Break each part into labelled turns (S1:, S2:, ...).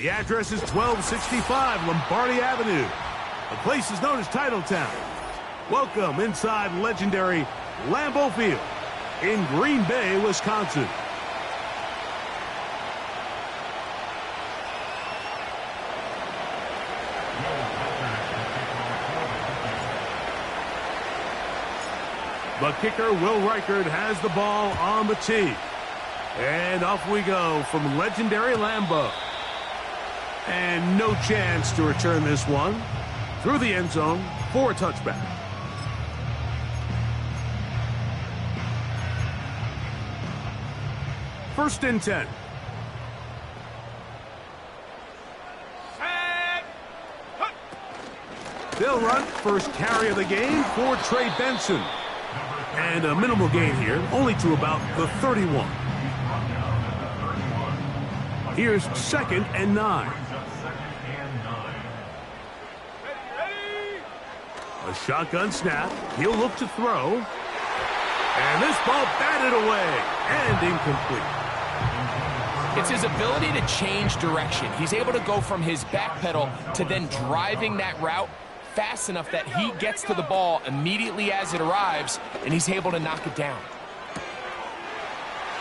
S1: The address is 1265 Lombardi Avenue. The place is known as Titletown. Welcome inside legendary Lambeau Field in Green Bay, Wisconsin. The kicker, Will Reichard, has the ball on the tee. And off we go from legendary Lambeau. And no chance to return this one through the end zone for a touchback. First and 10. They'll run first carry of the game for Trey Benson. And a minimal gain here, only to about the 31. Here's 2nd and 9. A shotgun snap. He'll look to throw. And this ball batted away and incomplete.
S2: It's his ability to change direction. He's able to go from his back pedal to then driving that route fast enough that he gets to the ball immediately as it arrives, and he's able to knock it down.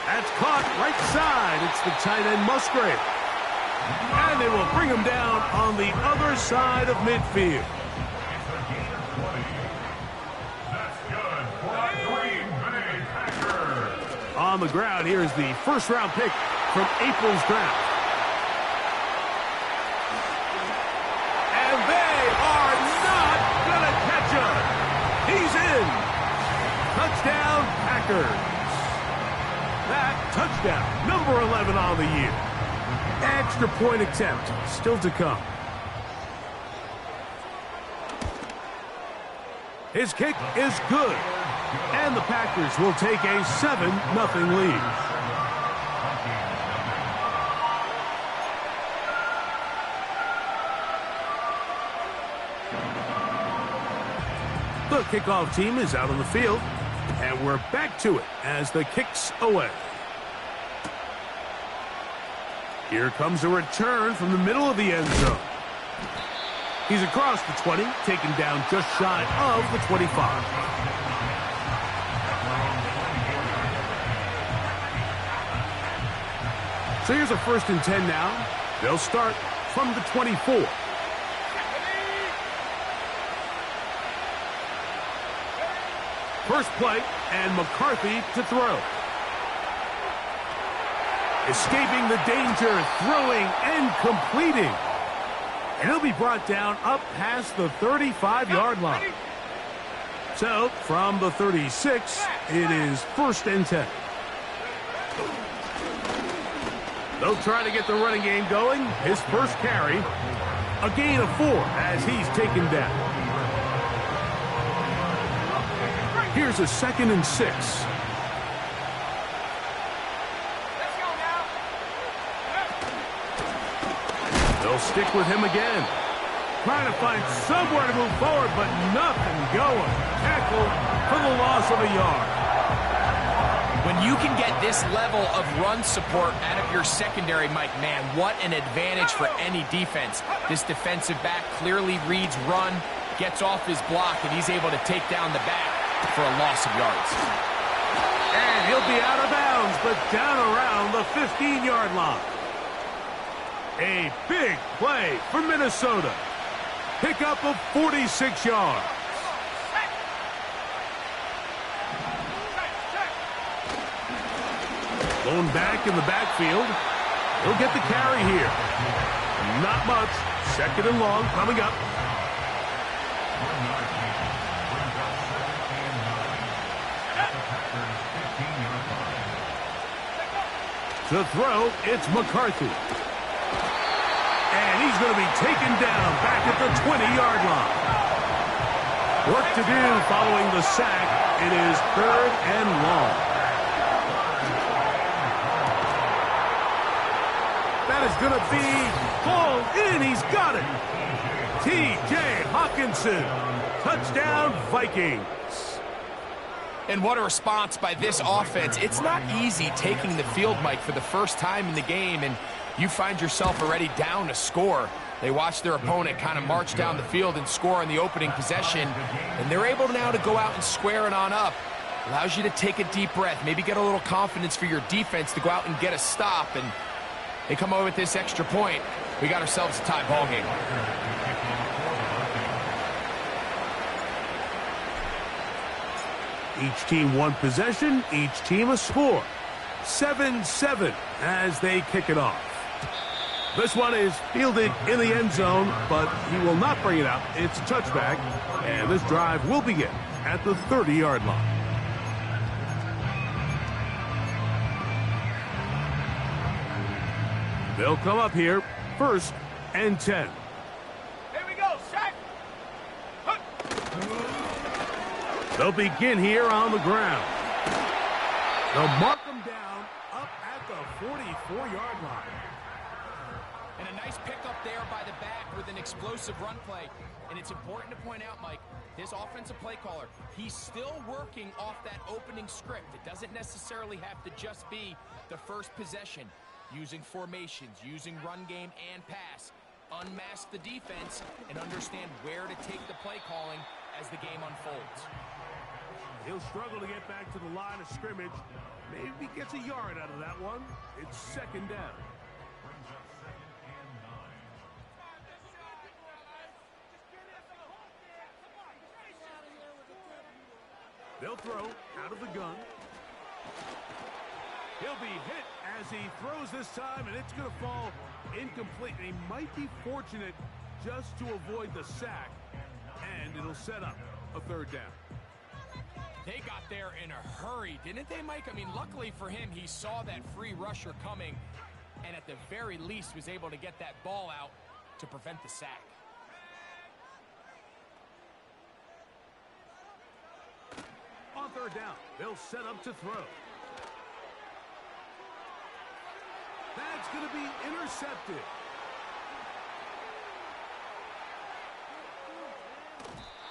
S1: That's caught right side. It's the tight end Musgrave. And they will bring him down on the other side of midfield. On the ground, here's the first-round pick from April's draft. And they are not going to catch him. He's in. Touchdown, Packers. That touchdown, number 11 on the year. Extra point attempt still to come. His kick is good. And the Packers will take a 7-0 lead. The kickoff team is out on the field, and we're back to it as the kick's away. Here comes a return from the middle of the end zone. He's across the 20, taken down just shy of the 25. So here's a 1st and 10 now. They'll start from the 24. First play, and McCarthy to throw. Escaping the danger, throwing and completing. And he'll be brought down up past the 35-yard line. So from the 36, it is 1st and 10. They'll try to get the running game going. His first carry, a gain of 4 as he's taken down. Here's a 2nd and 6. They'll stick with him again. Trying to find somewhere to move forward, but nothing going. Tackle for the loss of a yard.
S2: When you can get this level of run support out of your secondary, Mike, man, what an advantage for any defense. This defensive back clearly reads run, gets off his block, and he's able to take down the back for a loss of yards.
S1: And he'll be out of bounds, but down around the 15-yard line. A big play for Minnesota. Pickup of 46 yards. Going back in the backfield. He'll get the carry here. Not much. 2nd and long coming up. To throw, it's McCarthy. And he's going to be taken down back at the 20-yard line. Work to do following the sack. It is 3rd and long. That is going to be pulled in. He's got it. T.J. Hawkinson. Touchdown, Vikings.
S2: And what a response by this offense. It's not easy taking the field, Mike, for the first time in the game. And You find yourself already down a score. They watch their opponent kind of march down the field and score in the opening possession, and they're able now to go out and square it on up. Allows you to take a deep breath, maybe get a little confidence for your defense to go out and get a stop, and they come over with this extra point. We got ourselves a tie ball game.
S1: Each team one possession, each team a score. 7-7 as they kick it off. This one is fielded in the end zone, but he will not bring it out. It's a touchback, and this drive will begin at the 30-yard line. They'll come up here, 1st and 10.
S3: Here we go, sack.
S1: They'll begin here on the ground. They'll mark them down up at the 44-yard line.
S2: And a nice pickup there by the back with an explosive run play. And it's important to point out, Mike, this offensive play caller, he's still working off that opening script. It doesn't necessarily have to just be the first possession. Using formations, using run game and pass. Unmask the defense and understand where to take the play calling as the game unfolds.
S1: He'll struggle to get back to the line of scrimmage. Maybe gets a yard out of that one. It's 2nd down. They'll throw out of the gun. He'll be hit as he throws this time, and it's going to fall incomplete. And he might be fortunate just to avoid the sack, and it'll set up a 3rd down.
S2: They got there in a hurry, didn't they, Mike? I mean, luckily for him, he saw that free rusher coming, and at the very least was able to get that ball out to prevent the sack.
S1: On 3rd down, they'll set up to throw. That's going to be intercepted.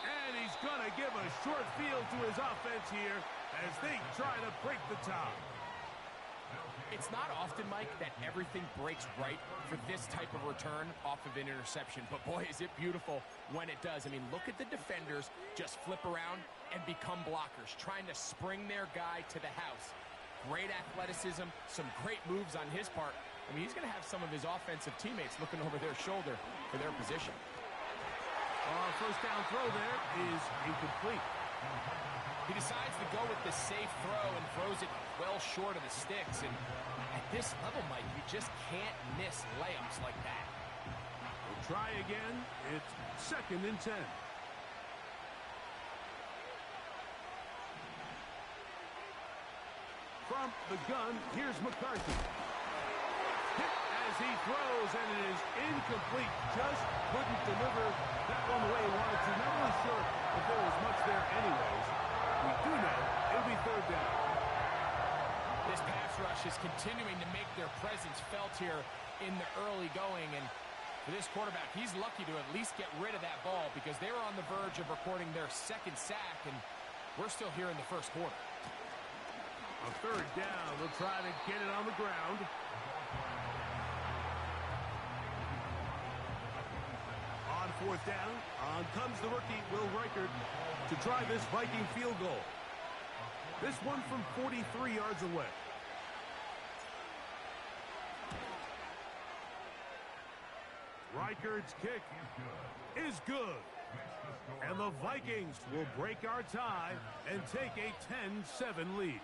S1: And he's going to give a short field to his offense here as they try to break the tie.
S2: It's not often, Mike, that everything breaks right for this type of return off of an interception. But, boy, is it beautiful when it does. I mean, look at the defenders just flip around and become blockers, trying to spring their guy to the house. Great athleticism, some great moves on his part. I mean, he's going to have some of his offensive teammates looking over their shoulder for their position.
S1: 1st down throw there is incomplete.
S2: He decides to go with the safe throw and throws it well short of the sticks. And at this level, Mike, you just can't miss layups like that.
S1: We'll try again. It's 2nd and 10. From the gun, here's McCarthy. Hit as he throws, and it is incomplete. Just couldn't deliver that one the way he wanted to. Not really sure if there was much there anyways. We do know it'll be 3rd down.
S2: This pass rush is continuing to make their presence felt here in the early going. And for this quarterback, he's lucky to at least get rid of that ball because they were on the verge of recording their 2nd sack, and we're still here in the 1st quarter.
S1: On 3rd down, they'll try to get it on the ground. On 4th down, on comes the rookie, Will Reichert, to try this Viking field goal. This one from 43 yards away. Reichert's kick is good. And the Vikings will break our tie and take a 10-7 lead.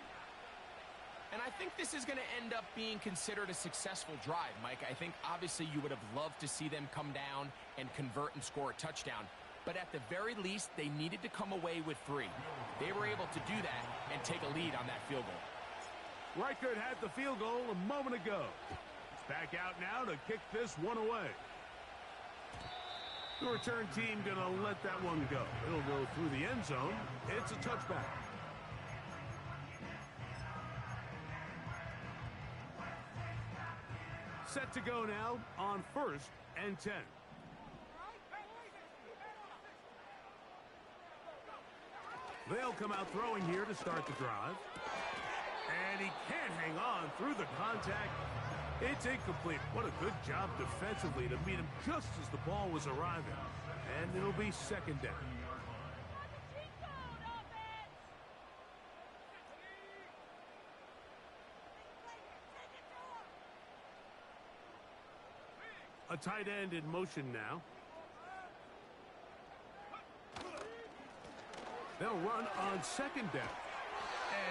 S2: And I think this is going to end up being considered a successful drive, Mike. I think obviously you would have loved to see them come down and convert and score a touchdown. But at the very least, they needed to come away with 3. They were able to do that and take a lead on that field goal.
S1: Reichert had the field goal a moment ago. Back out now to kick this one away. The return team going to let that one go. It'll go through the end zone. It's a touchback. Set to go now on 1st and 10. They'll come out throwing here to start the drive. And he can't hang on through the contact. It's incomplete. What a good job defensively to meet him just as the ball was arriving. And it'll be second down. A tight end in motion now. They'll run on second down.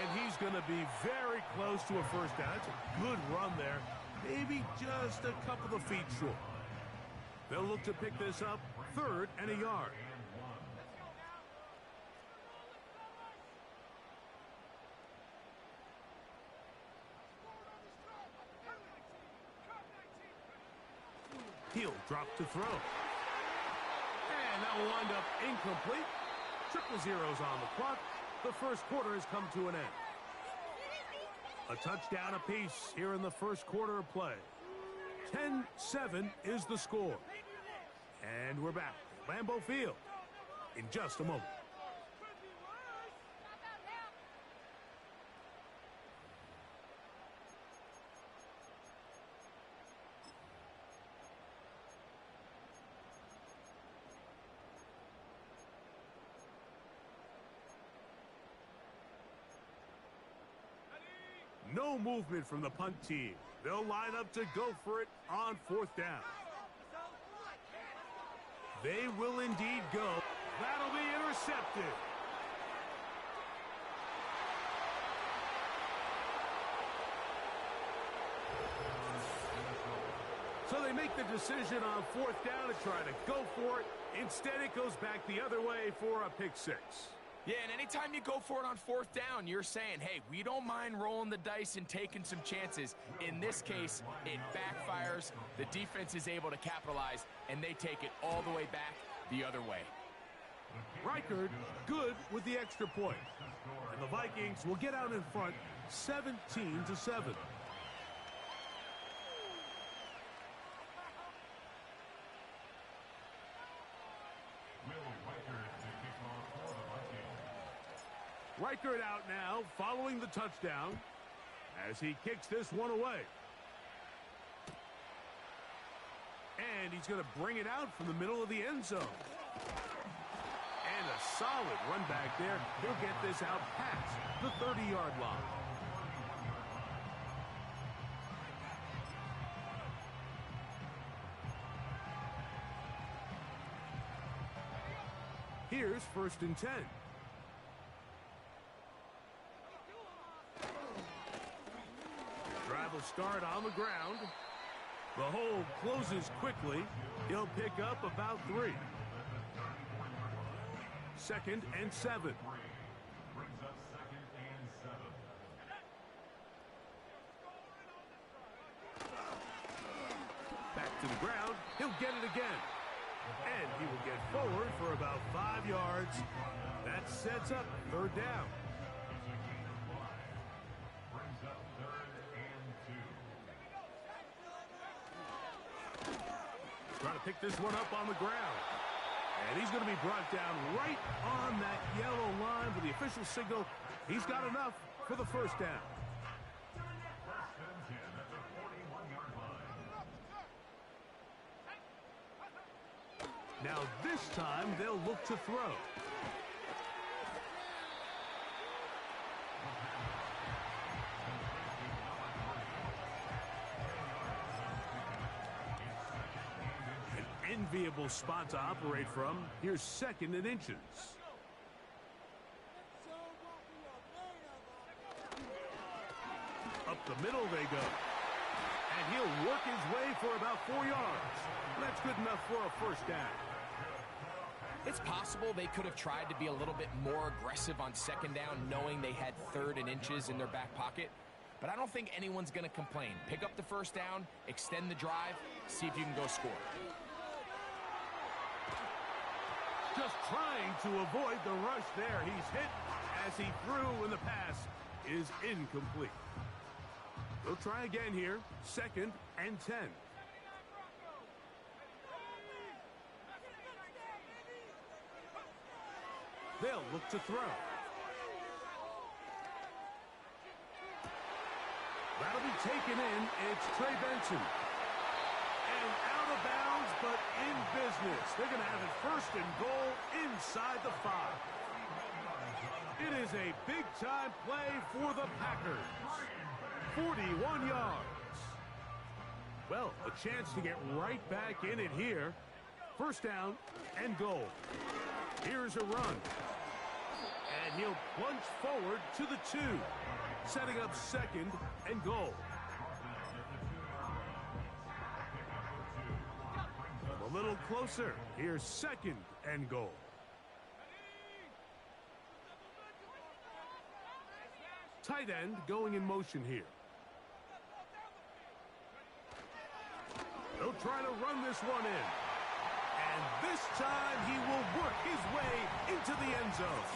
S1: And he's going to be very close to a first down. It's a good run there. Maybe just a couple of feet short. They'll look to pick this up, 3rd and a yard. He'll drop to throw. And that will wind up incomplete. 0-0 on the clock. The first quarter has come to an end. A touchdown apiece here in the first quarter of play. 10-7 is the score. And we're back at Lambeau Field in just a moment. No movement from the punt team. They'll line up to go for it on 4th down. They will indeed go. That'll be intercepted. So they make the decision on 4th down to try to go for it. Instead, it goes back the other way for a pick 6.
S2: Yeah, and anytime you go for it on 4th down, you're saying, hey, we don't mind rolling the dice and taking some chances. In this case, it backfires. The defense is able to capitalize, and they take it all the way back the other way.
S1: Reichard good with the extra point. And the Vikings will get out in front 17-7. Reichard out now, following the touchdown, as he kicks this one away. And he's going to bring it out from the middle of the end zone. And a solid run back there. He'll get this out past the 30-yard line. Here's 1st and 10. Drive will start on the ground. The hole closes quickly. He'll pick up about 3. 2nd and 7.
S4: Brings up 2nd and 7.
S1: Back to the ground. He'll get it again. And he will get forward for about 5 yards. That sets up 3rd down.
S4: Brings up 3rd and 2.
S1: Trying to pick this one up on the ground. And he's going to be brought down right on that yellow line for the official signal. He's got enough for the 1st down.
S4: 1st and 10 at the 41-yard line.
S1: Now this time they'll look to throw. Enviable spot to operate from. Here's 2nd and inches. Up the middle they go. And he'll work his way for about 4 yards. That's good enough for a 1st down.
S2: It's possible they could have tried to be a little bit more aggressive on 2nd down, knowing they had 3rd and inches in their back pocket. But I don't think anyone's going to complain. Pick up the 1st down, extend the drive, see if you can go score.
S1: Just trying to avoid the rush there. He's hit as he threw, and the pass is incomplete. They'll try again here. 2nd and 10. They'll look to throw. That'll be taken in. It's Trey Benson. And out of bounds, but in business. They're going to have it first and goal inside the 5. It is a big-time play for the Packers. 41 yards. Well, a chance to get right back in it here. First down and goal. Here's a run. And he'll plunge forward to the 2, setting up second and goal. A little closer. Here's second and goal. Tight end going in motion here. They'll try to run this one in. And this time he will work his way into the end zone.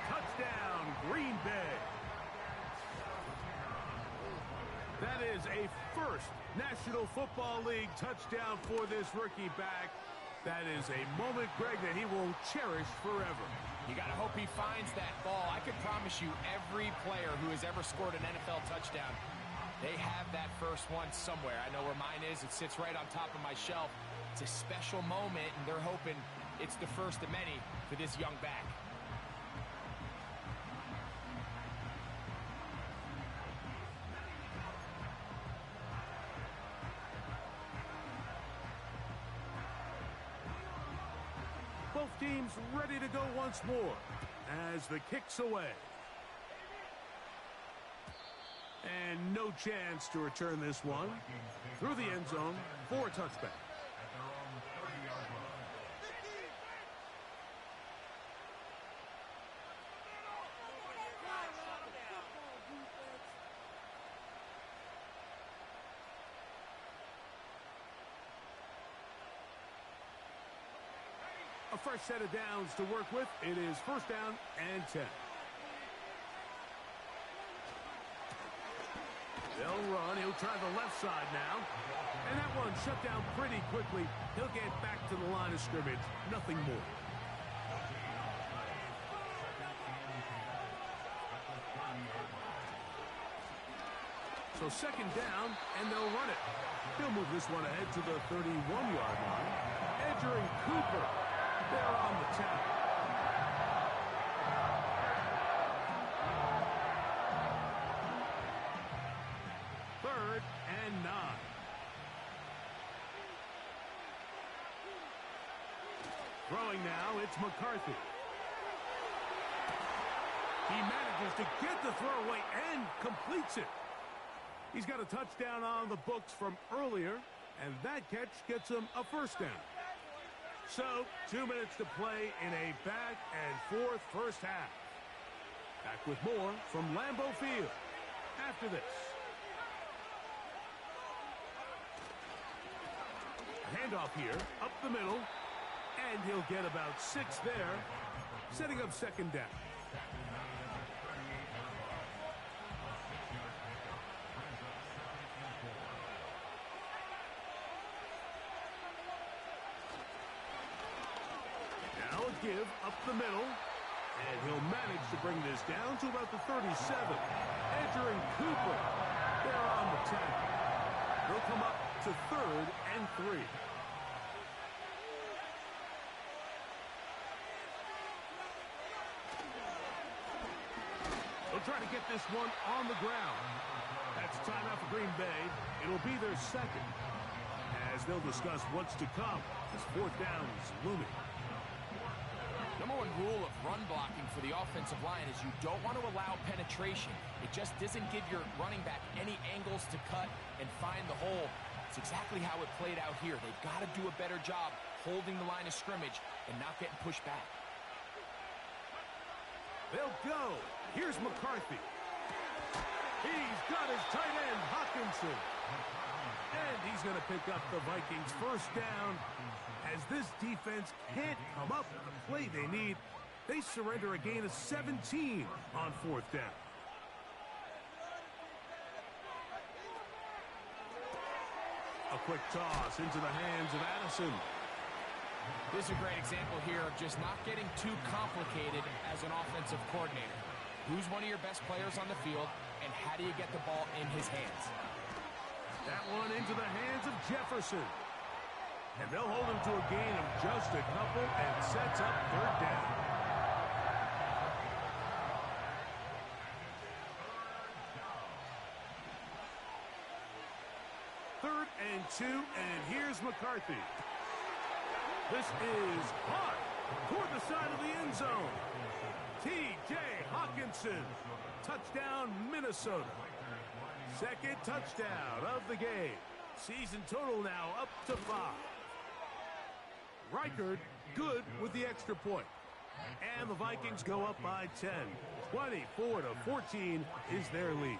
S1: Touchdown, Green Bay. That is a first National Football League touchdown for this rookie back. That is a moment, Greg, that he will cherish forever.
S2: You got to hope he finds that ball. I can promise you every player who has ever scored an NFL touchdown, they have that first one somewhere. I know where mine is. It sits right on top of my shelf. It's a special moment, and they're hoping it's the first of many for this young back.
S1: Both teams ready to go once more as the kick's away. And no chance to return this one through the end zone for a touchback. A fresh set of downs to work with. It is first down and 10. They'll run. He'll try the left side now. And that one shut down pretty quickly. He'll get back to the line of scrimmage. Nothing more. So second down, and they'll run it. He'll move this one ahead to the 31-yard line. Edger and Cooper, they're on the tackle. Third and 9. Throwing now, it's McCarthy. He manages to get the throw away and completes it. He's got a touchdown on the books from earlier, and that catch gets him a first down. So, 2 minutes to play in a back-and-forth first half. Back with more from Lambeau Field after this. Handoff here, up the middle, and he'll get about 6 there, setting up second down. Now a give up the middle, and he'll manage to bring this down to about the 37. Edger and Cooper, they're on the tackle. They'll come up to third and 3. They'll try to get this one on the ground. That's timeout for Green Bay. It'll be their second, as they'll discuss what's to come as fourth down is looming.
S2: Number one rule of run blocking for the offensive line is you don't want to allow penetration. It just doesn't give your running back any angles to cut and find the hole. It's exactly how it played out here. They've got to do a better job holding the line of scrimmage and not getting pushed back.
S1: They'll go. Here's McCarthy. He's got his tight end, Hawkinson. And he's going to pick up the Vikings' first down. As this defense can't come up with the play they need, they surrender a gain of 17 on fourth down. A quick toss into the hands of Addison.
S2: This is a great example here of just not getting too complicated as an offensive coordinator. Who's one of your best players on the field? and how do you get the ball in his hands?
S1: That one into the hands of Jefferson. And they'll hold him to a gain of just a couple and sets up third down. Third and 2, and here's McCarthy. This is hot toward the side of the end zone. T.J. Hawkinson. Touchdown, Minnesota. Second touchdown of the game. Season total now up to 5. Reichard good with the extra point. And the Vikings go up by 10. 24-14 is their lead.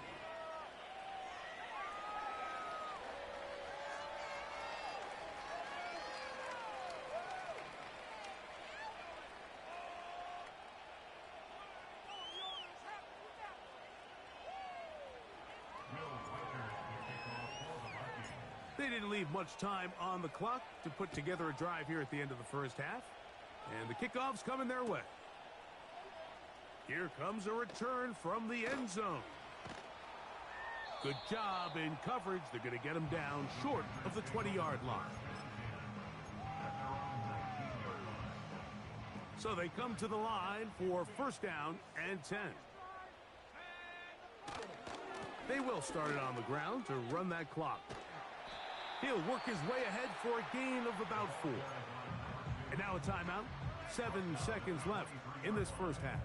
S1: They didn't leave much time on the clock to put together a drive here at the end of the first half. And the kickoff's coming their way. Here comes a return from the end zone. Good job in coverage. They're going to get him down short of the 20-yard line. So they come to the line for first down and 10. They will start it on the ground to run that clock. He'll work his way ahead for a gain of about 4. And now a timeout. 7 seconds left in this first half.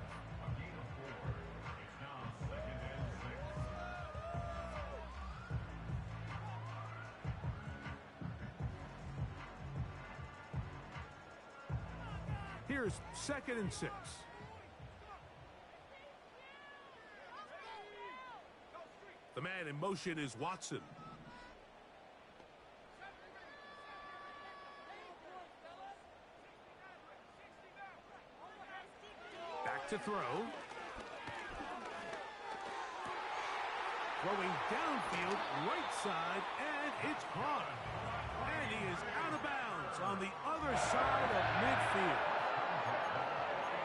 S1: Here's 2nd and 6. The man in motion is Watson. Back to throw. Throwing downfield, right side, and it's caught. And he is out of bounds on the other side of midfield.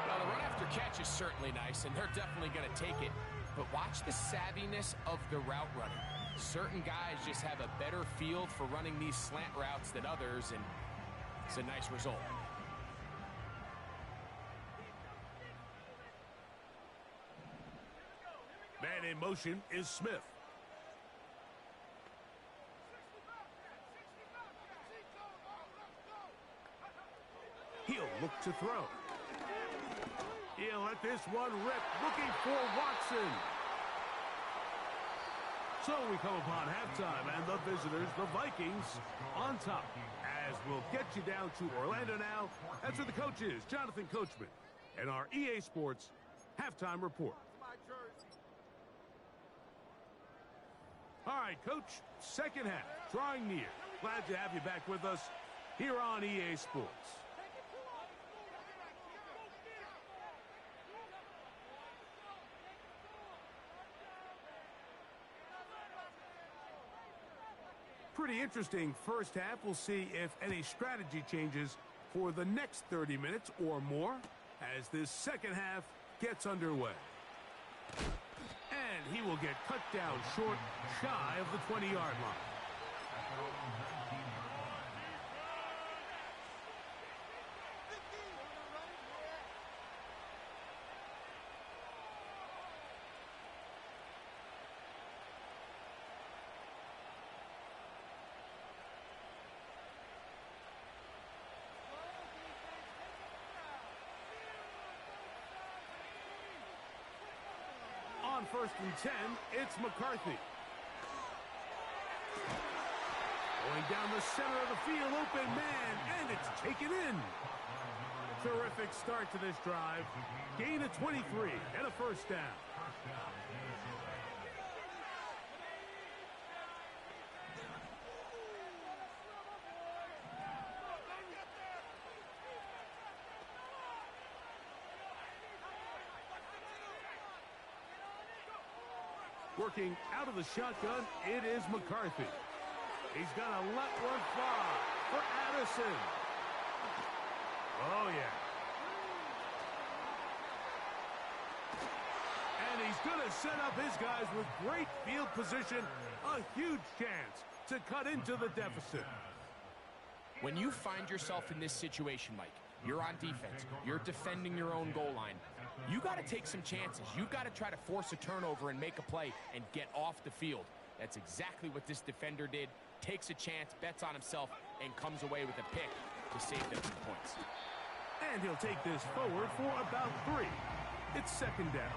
S2: Well, the run after catch is certainly nice, and they're definitely going to take it. But watch the savviness of the route running. Certain guys just have a better feel for running these slant routes than others, and it's a nice result.
S1: Man in motion is Smith. He'll look to throw. He'll let this one rip, looking for Watson. So we come upon halftime, and the visitors, the Vikings, on top. As we'll get you down to Orlando now. That's where the coach is, Jonathan Coachman, and our EA Sports halftime report. All right, Coach, second half, drawing near. Glad to have you back with us here on EA Sports. Pretty interesting first half. We'll see if any strategy changes for the next 30 minutes or more as this second half gets underway. And he will get cut down short, shy of the 20-yard line. On 1st and 10, it's McCarthy. Going down the center of the field, open man, and it's taken in. Terrific start to this drive. Gain of 23 and a first down. Working out of the shotgun, it is McCarthy. He's going to let one fly for Addison. Oh, yeah. And he's going to set up his guys with great field position. A huge chance to cut into the deficit.
S2: When you find yourself in this situation, Mike, you're on defense, you're defending your own goal line, you got to take some chances. You've got to try to force a turnover and make a play and get off the field. That's exactly what this defender did. Takes a chance, bets on himself, and comes away with a pick to save them some points.
S1: And he'll take this forward for about 3. It's second down.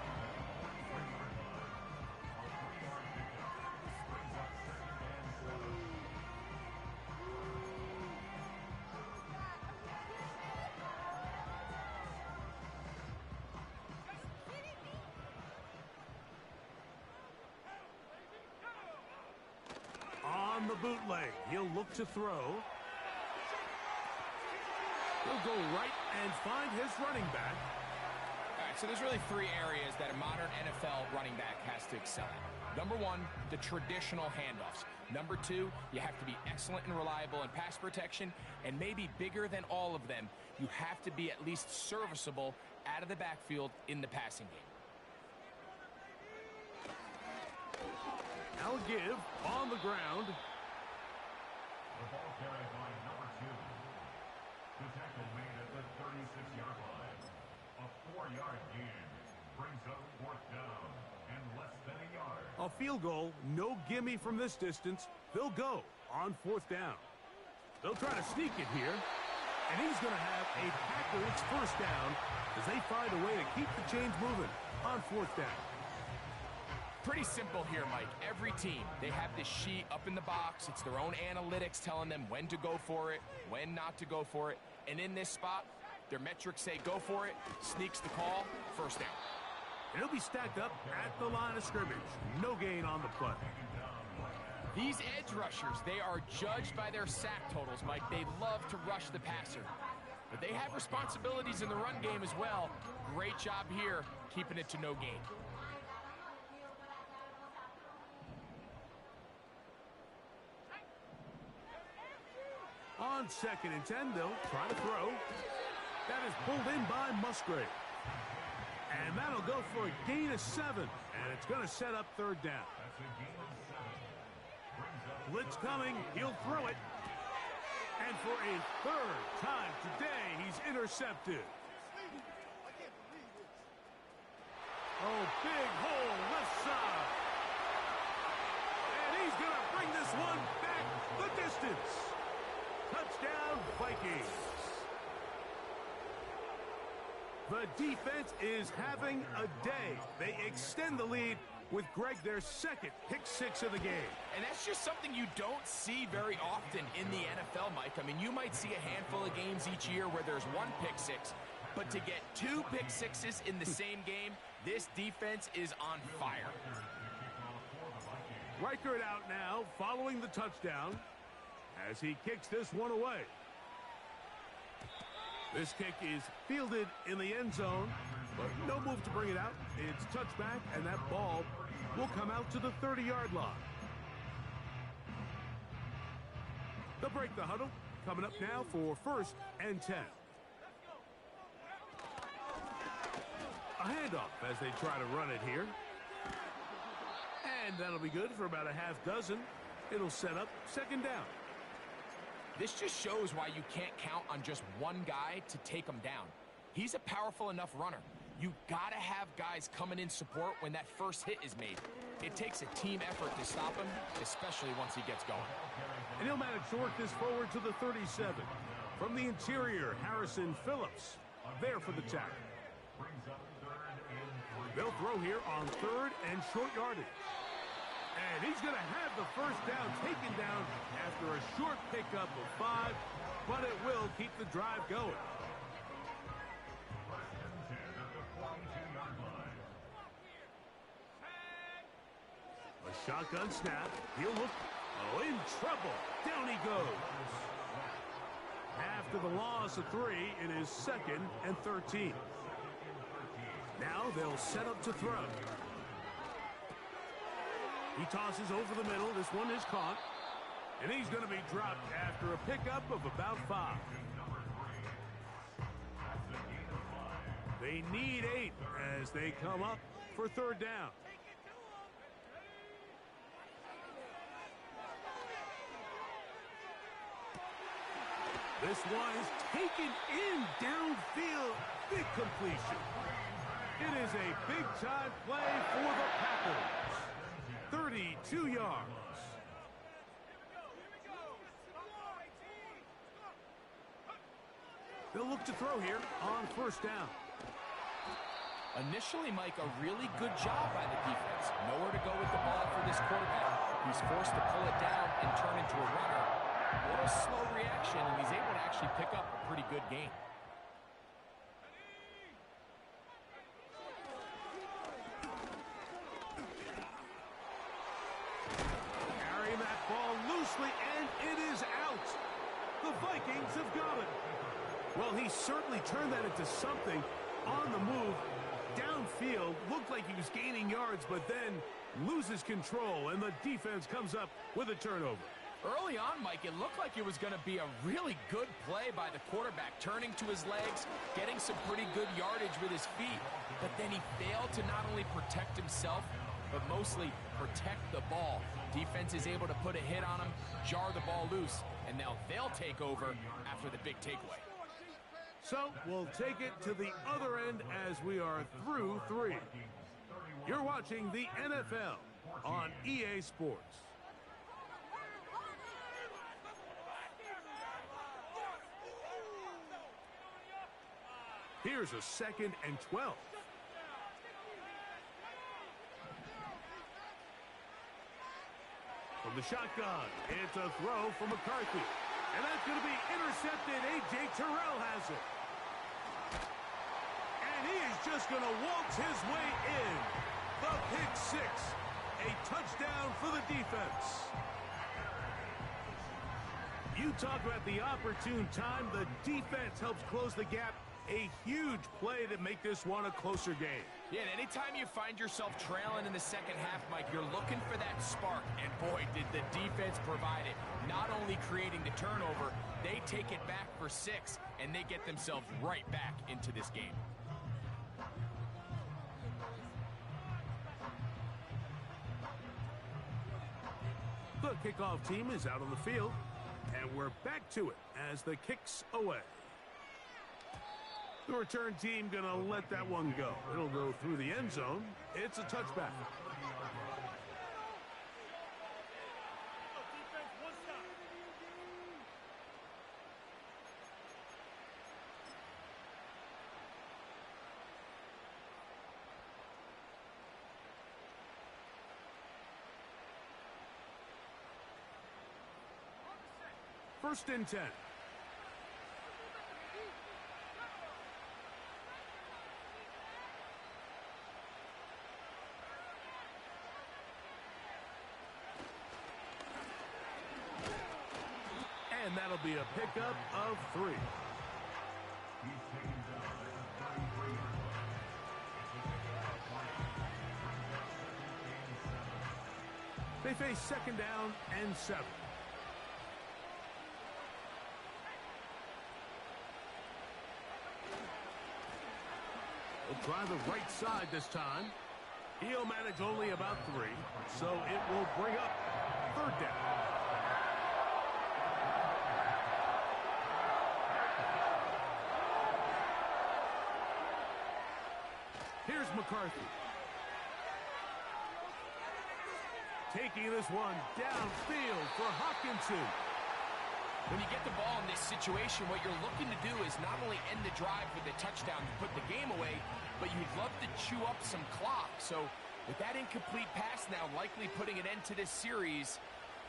S1: On the bootleg, he'll look to throw. He'll go right and find his running back.
S2: All right, so there's really 3 areas that a modern NFL running back has to excel at. Number 1, the traditional handoffs. Number 2, you have to be excellent and reliable in pass protection. And maybe bigger than all of them, you have to be at least serviceable out of the backfield in the passing game.
S1: Now give on the ground.
S4: The ball carried by number 2. The tackle made at the 36-yard line. A 4-yard gain brings up 4th down and less than a yard.
S1: A field goal, no gimme from this distance. They'll go on 4th down. They'll try to sneak it here. And he's going to have a Packers first down as they find a way to keep the chains moving on 4th down.
S2: Pretty simple here, Mike. Every team, they have this sheet up in the box. It's their own analytics telling them when to go for it, when not to go for it. And in this spot, their metrics say go for it, sneaks the call, first down.
S1: And he'll be stacked up at the line of scrimmage. No gain on the play.
S2: These edge rushers, they are judged by their sack totals, Mike. They love to rush the passer. But they have responsibilities in the run game as well. Great job here, keeping it to no gain.
S1: On 2nd and 10, they'll try to throw. That is pulled in by Musgrave. And that'll go for a gain of 7. And it's going to set up 3rd down. Blitz coming. He'll throw it. And for a 3rd time today, he's intercepted. Oh, big hole left side. And he's going to bring this one back the distance. Touchdown, Vikings. The defense is having a day. They extend the lead with Greg, their 2nd pick-6 of the game.
S2: And that's just something you don't see very often in the NFL, Mike. I mean, you might see a handful of games each year where there's 1 pick-6, but to get 2 pick-6s in the same game, this defense is on fire.
S1: Reichert out now, following the touchdown, as he kicks this one away. This kick is fielded in the end zone, but no move to bring it out. It's touchback, and that ball will come out to the 30-yard line. They'll break the huddle. Coming up now for 1st and 10. A handoff as they try to run it here. And that'll be good for about a half dozen. It'll set up 2nd down.
S2: This just shows why you can't count on just one guy to take him down. He's a powerful enough runner. You gotta have guys coming in support when that first hit is made. It takes a team effort to stop him, especially once he gets going.
S1: And he'll manage to work this forward to the 37. From the interior, Harrison Phillips there for the tackle. They'll throw here on 3rd and short yardage. And he's going to have the first down taken down after a short pickup of 5, but it will keep the drive going. A shotgun snap. He'll look in trouble. Down he goes. After the loss of 3, it is 2nd and 13. Now they'll set up to throw. He tosses over the middle. This one is caught. And he's going to be dropped after a pickup of about 5. They need 8 as they come up for third down. This one is taken in downfield. Big completion. It is a big-time play for the Packers. 32 yards. They'll look to throw here on first down.
S2: Initially, Mike, a really good job by the defense. Nowhere to go with the ball for this quarterback. He's forced to pull it down and turn into a runner. A little slow reaction, and he's able to actually pick up a pretty good gain.
S1: Carrying that ball loosely, and it is out. The Vikings have got it. Well, he certainly turned that into something on the move. Downfield, looked like he was gaining yards, but then loses control, and the defense comes up with a turnover.
S2: Early on, Mike, it looked like it was going to be a really good play by the quarterback, turning to his legs, getting some pretty good yardage with his feet, but then he failed to not only protect himself, but mostly protect the ball. Defense is able to put a hit on him, jar the ball loose, and now they'll take over after the big takeaway.
S1: So we'll take it to the other end as we are through 3. You're watching the NFL on EA Sports. Here's a 2nd and 12. From the shotgun, it's a throw from McCarthy. And that's going to be intercepted. A.J. Terrell has it. And he is just going to waltz his way in. The pick 6. A touchdown for the defense. You talk about the opportune time. The defense helps close the gap. A huge play to make this one a closer game.
S2: Yeah, and anytime you find yourself trailing in the second half, Mike, you're looking for that spark. And boy, did the defense provide it. Not only creating the turnover, they take it back for 6, and they get themselves right back into this game.
S1: The kickoff team is out on the field, and we're back to it as the kick's away. The return team going to let that one go. It'll go through the end zone. It's a touchback. First and 10. And that'll be a pickup of 3. They face 2nd down and 7. We'll try the right side this time. He'll manage only about 3, so it will bring up 3rd down. Here's McCarthy. Taking this one downfield for Hopkinson.
S2: When you get the ball in this situation, what you're looking to do is not only end the drive with a touchdown to put the game away, but you'd love to chew up some clock. So with that incomplete pass now likely putting an end to this series,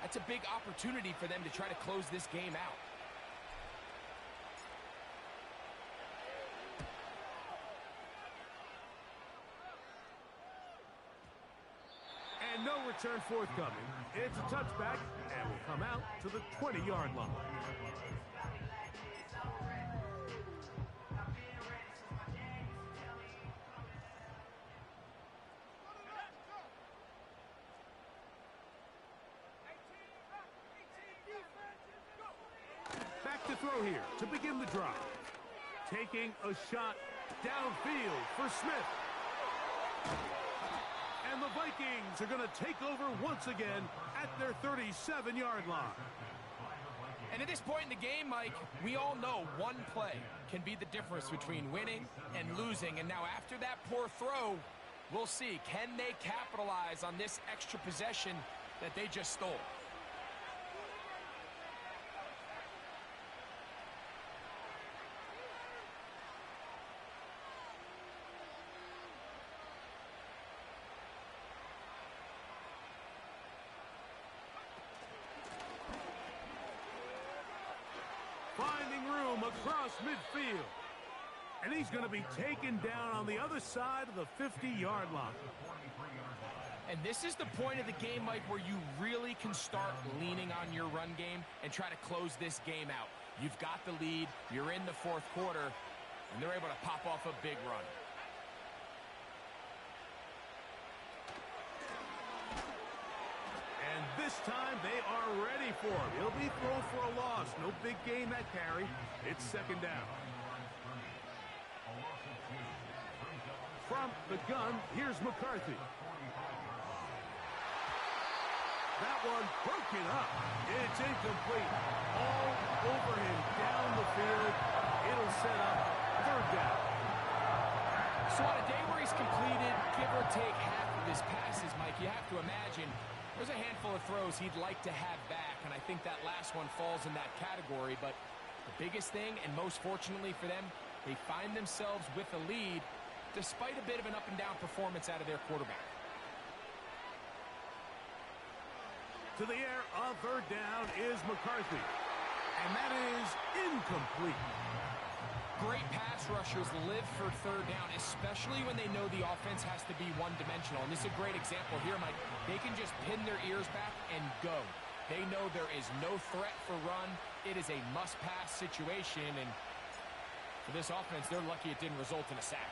S2: that's a big opportunity for them to try to close this game out.
S1: And no return forthcoming. It's a touchback, and will come out to the 20-yard line. Back to throw here to begin the drive. Taking a shot downfield for Smith. And the Vikings are going to take over once again at their 37-yard line.
S2: And at this point in the game, Mike, we all know one play can be the difference between winning and losing. And now after that poor throw, we'll see, can they capitalize on this extra possession that they just stole?
S1: Finding room across midfield. And he's going to be taken down on the other side of the 50-yard line.
S2: And this is the point of the game, Mike, where you really can start leaning on your run game and try to close this game out. You've got the lead, you're in the fourth quarter, and they're able to pop off a big run.
S1: And this time they are ready for him. He'll be thrown for a loss. No big gain that carry. It's second down. From the gun, here's McCarthy. That one broken up. It's incomplete. All over him down the field. It'll set up third down.
S2: So on a day where he's completed, give or take half of his passes, Mike, you have to imagine there's a handful of throws he'd like to have back, and I think that last one falls in that category. But the biggest thing, and most fortunately for them, they find themselves with a lead despite a bit of an up-and-down performance out of their quarterback.
S1: To the air on third down is McCarthy. And that is incomplete.
S2: Great pass rushers live for third down, especially when they know the offense has to be one-dimensional. And this is a great example here, Mike. They can just pin their ears back and go. They know there is no threat for run. It is a must-pass situation. And for this offense, they're lucky it didn't result in a sack.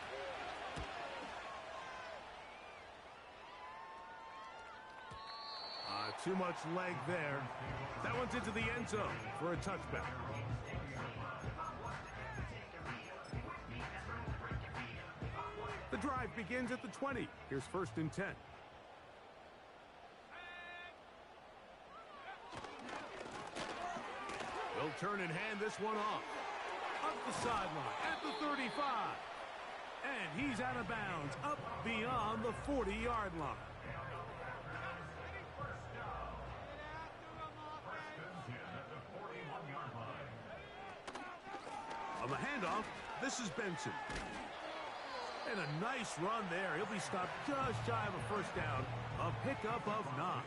S1: Too much leg there. That one's into the end zone for a touchback. The drive begins at the 20. Here's first and 10. They'll turn and hand this one off. Up the sideline at the 35. And he's out of bounds up beyond the 40-yard line. On the handoff, this is Benson. And a nice run there. He'll be stopped just shy of a first down. A pickup of 9.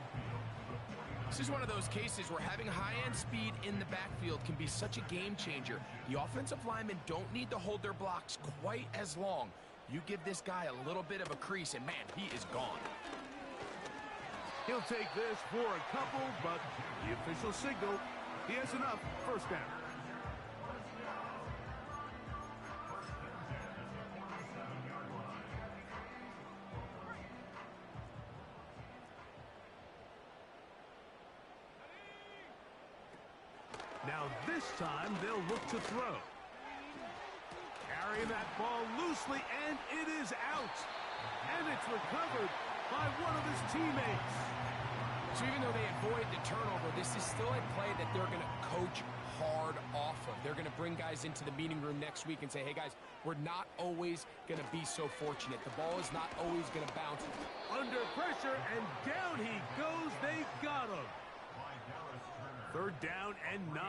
S2: This is one of those cases where having high-end speed in the backfield can be such a game changer. The offensive linemen don't need to hold their blocks quite as long. You give this guy a little bit of a crease, and man, he is gone.
S1: He'll take this for a couple, but the official signal, he has enough. First down. Now this time they'll look to throw. Carrying that ball loosely, and it is out. And it's recovered by one of his teammates.
S2: So even though they avoid the turnover, this is still a play that they're going to coach hard off of. They're going to bring guys into the meeting room next week and say, hey guys, we're not always going to be so fortunate. The ball is not always going to bounce.
S1: Under pressure, and down he goes. They got him. Third down and 9.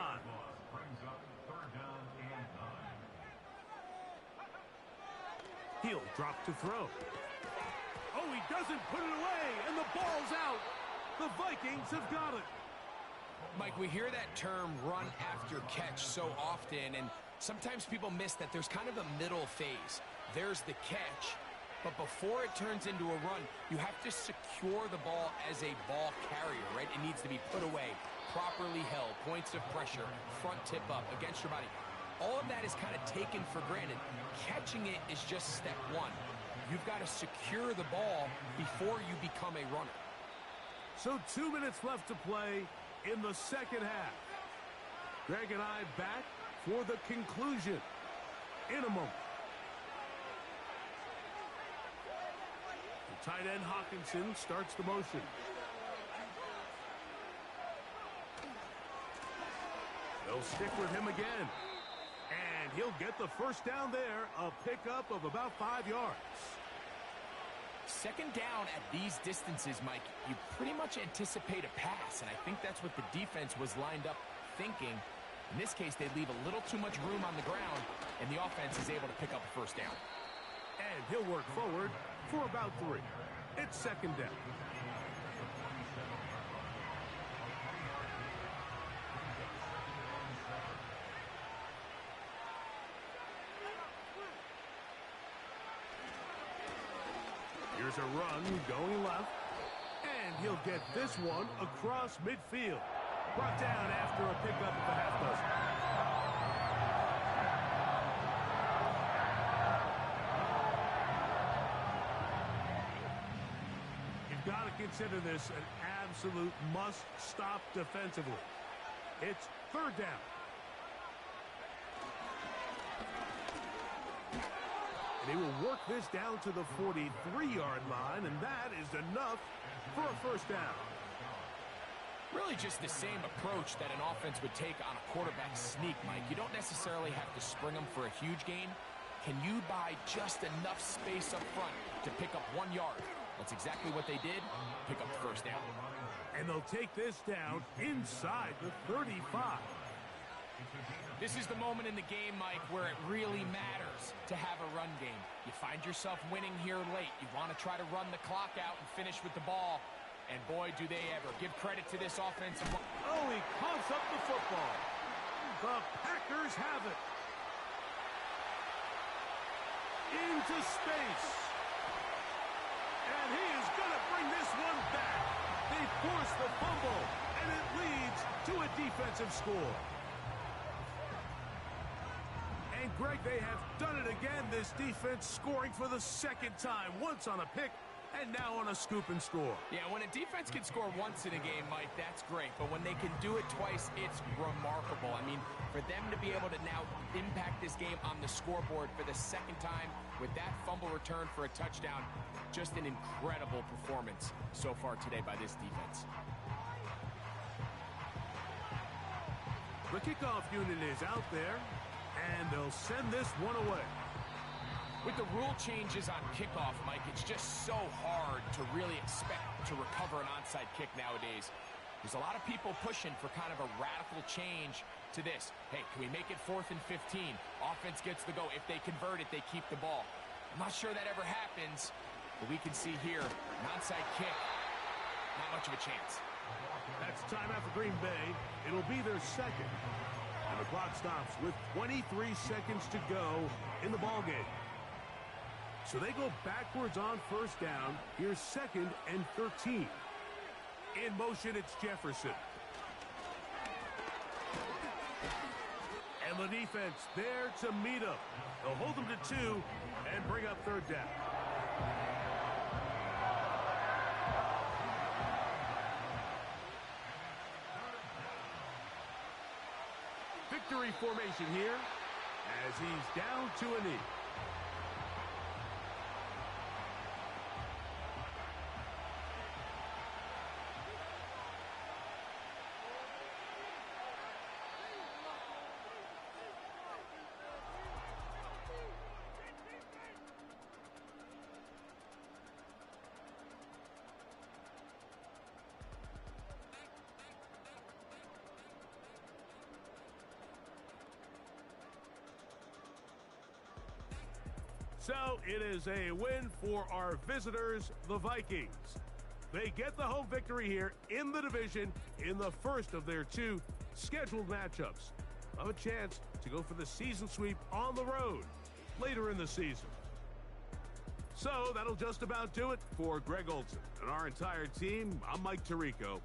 S1: He'll drop to throw. Oh, he doesn't put it away, and the ball's out. The Vikings have got it.
S2: Mike, we hear that term run after catch so often, and sometimes people miss that there's kind of a middle phase. There's the catch, but before it turns into a run, you have to secure the ball as a ball carrier, right? It needs to be put away, properly held, points of pressure, front tip up against your body. All of that is kind of taken for granted. Catching it is just step one. You've got to secure the ball before you become a runner.
S1: So 2 minutes left to play in the second half. Greg and I back for the conclusion in a moment. Tight end Hawkinson starts the motion. They'll stick with him again. And he'll get the first down there, a pickup of about 5 yards.
S2: Second down at these distances, Mike, you pretty much anticipate a pass, and I think that's what the defense was lined up thinking. In this case, they leave a little too much room on the ground, and the offense is able to pick up a first down.
S1: And he'll work forward for about 3. It's second down. Here's a run going left. And he'll get this one across midfield. Brought down after a pickup of a half dozen. You've got to consider this an absolute must-stop defensively. It's third down. They will work this down to the 43-yard line, and that is enough for a first down.
S2: Really just the same approach that an offense would take on a quarterback sneak, Mike. You don't necessarily have to spring them for a huge gain. Can you buy just enough space up front to pick up 1 yard? That's exactly what they did. Pick up the first down.
S1: And they'll take this down inside the 35.
S2: This is the moment in the game, Mike, where it really matters to have a run game. You find yourself winning here late. You want to try to run the clock out and finish with the ball. And boy, do they ever. Give credit to this offensive line.
S1: Oh, he coughs up the football. The Packers have it. Into space. And he is going to bring this one back. They force the fumble, and it leads to a defensive score. And, Greg, they have done it again. This defense scoring for the second time. Once on a pick, and now on a scoop and score.
S2: Yeah, when a defense can score once in a game, Mike, that's great. But when they can do it twice, it's remarkable. I mean, for them to be able to now impact this game on the scoreboard for the second time with that fumble return for a touchdown, just an incredible performance so far today by this defense.
S1: The kickoff unit is out there. And they'll send this one away.
S2: With the rule changes on kickoff, Mike, it's just so hard to really expect to recover an onside kick nowadays. There's a lot of people pushing for kind of a radical change to this. Hey, can we make it 4th and 15? Offense gets the go. If they convert it, they keep the ball. I'm not sure that ever happens, but we can see here, an onside kick, not much of a chance.
S1: That's timeout for Green Bay. It'll be their second. And the clock stops with 23 seconds to go in the ballgame. So they go backwards on first down. Here's 2nd and 13. In motion, it's Jefferson. And the defense there to meet him. They'll hold them to 2 and bring up third down. Victory formation here as he's down to a knee. So it is a win for our visitors, the Vikings. They get the home victory here in the division in the first of their 2 scheduled matchups. Have a chance to go for the season sweep on the road later in the season. So that'll just about do it for Greg Olson and our entire team. I'm Mike Tirico.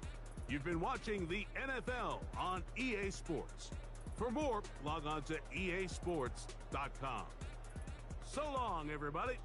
S1: You've been watching the NFL on EA Sports. For more, log on to easports.com. So long, everybody.